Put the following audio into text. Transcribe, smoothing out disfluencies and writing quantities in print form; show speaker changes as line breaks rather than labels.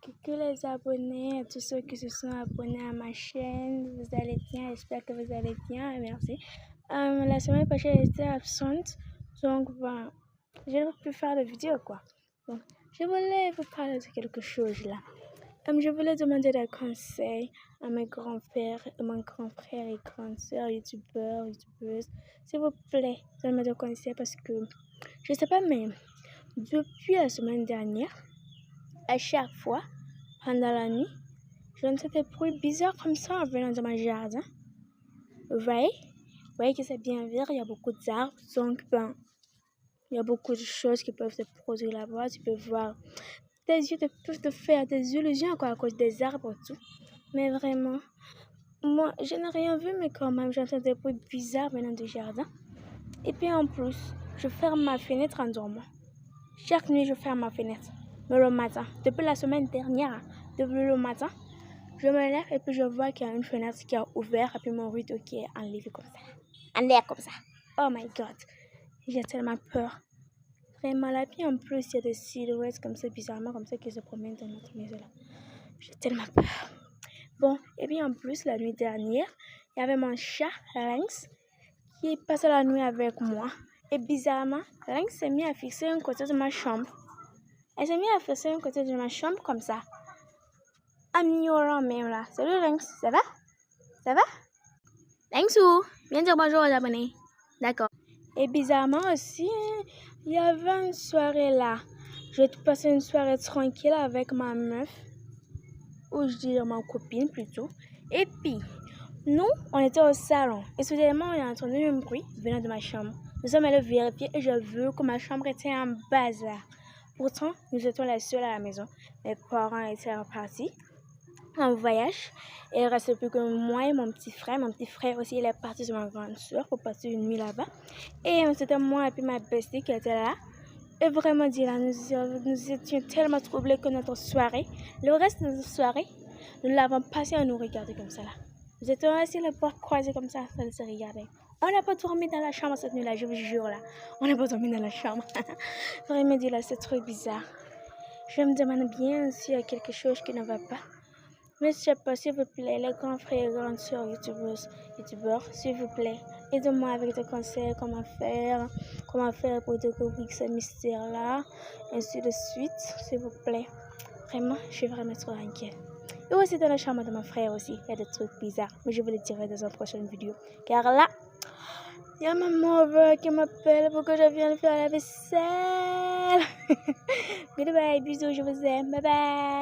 Coucou les abonnés, à tous ceux qui se sont abonnés à ma chaîne, vous allez bien, j'espère que vous allez bien, merci. La semaine prochaine j'étais absente, donc je n'ai pas pu faire de vidéo quoi. Donc je voulais vous parler de quelque chose là. Je voulais demander des conseils à mes grands-pères, mon grand frère et grande sœur, youtubeuses. S'il vous plaît, donnez-moi des conseils parce que je sais pas, mais depuis la semaine dernière, à chaque fois, pendant la nuit, j'entends des bruits bizarres comme ça en venant de mon jardin. Vous voyez que c'est bien vert, il y a beaucoup d'arbres, donc il y a beaucoup de choses qui peuvent se produire là-bas. Tu peux voir tes yeux peuvent te faire des illusions quoi, à cause des arbres et tout. Mais vraiment, moi, je n'ai rien vu, mais quand même, j'entends des bruits bizarres venant du jardin. Et puis en plus, je ferme ma fenêtre en dormant. Chaque nuit, je ferme ma fenêtre. Mais le matin, depuis la semaine dernière, depuis le matin, je me lève et puis je vois qu'il y a une fenêtre qui est ouverte et puis mon rideau qui est enlevé comme ça. En l'air comme ça. Oh my god. J'ai tellement peur. Vraiment, là, puis en plus, il y a des silhouettes comme ça, bizarrement, comme ça, qui se promènent dans notre maison là. J'ai tellement peur. Bon, et puis en plus, la nuit dernière, il y avait mon chat, Lynx, qui passait la nuit avec moi. Et bizarrement, Lynx s'est mis à fixer un côté de ma chambre. Elle s'est mise à fixer un côté de ma chambre comme ça. En m'ignorant même là. Salut Lynx, ça va? Ça va? Lynxou, viens dire bonjour aux abonnés. D'accord. Et bizarrement aussi, il y avait une soirée là. J'ai passé une soirée tranquille avec ma meuf. Ou je dirais ma copine plutôt. Et puis, nous, on était au salon. Et soudainement, on a entendu un bruit venant de ma chambre. Nous sommes allés vérifier et je vu que ma chambre était un bazar. Pourtant, nous étions les seuls à la maison. Mes parents étaient repartis en voyage. Et il ne restait plus que moi et mon petit frère. Mon petit frère aussi, il est parti sur ma grande soeur pour passer une nuit là-bas. Et c'était moi et puis ma bestie qui était là. Et vraiment dit là, nous étions tellement troublés que notre soirée, le reste de notre soirée, nous l'avons passé à nous regarder comme ça là. Nous étions assis les bras croisés comme ça, à se regarder. On n'a pas dormi dans la chambre cette nuit-là, je vous jure là. On n'a pas dormi dans la chambre. Vraiment dit là, c'est trop bizarre. Je me demande bien s'il y a quelque chose qui ne va pas. Mais je sais pas, s'il vous plaît, les grands frères et grandes sœurs youtubeurs, s'il vous plaît, aidez-moi avec des conseils, comment faire pour découvrir ce mystère-là, ainsi de suite, s'il vous plaît. Vraiment, je suis vraiment trop inquiète. Et aussi dans la chambre de mon frère aussi, il y a des trucs bizarres, mais je vous les dirai dans une prochaine vidéo. Car là, il y a ma mère qui m'appelle pour que je vienne faire la vaisselle. Goodbye, bisous, je vous aime, bye bye.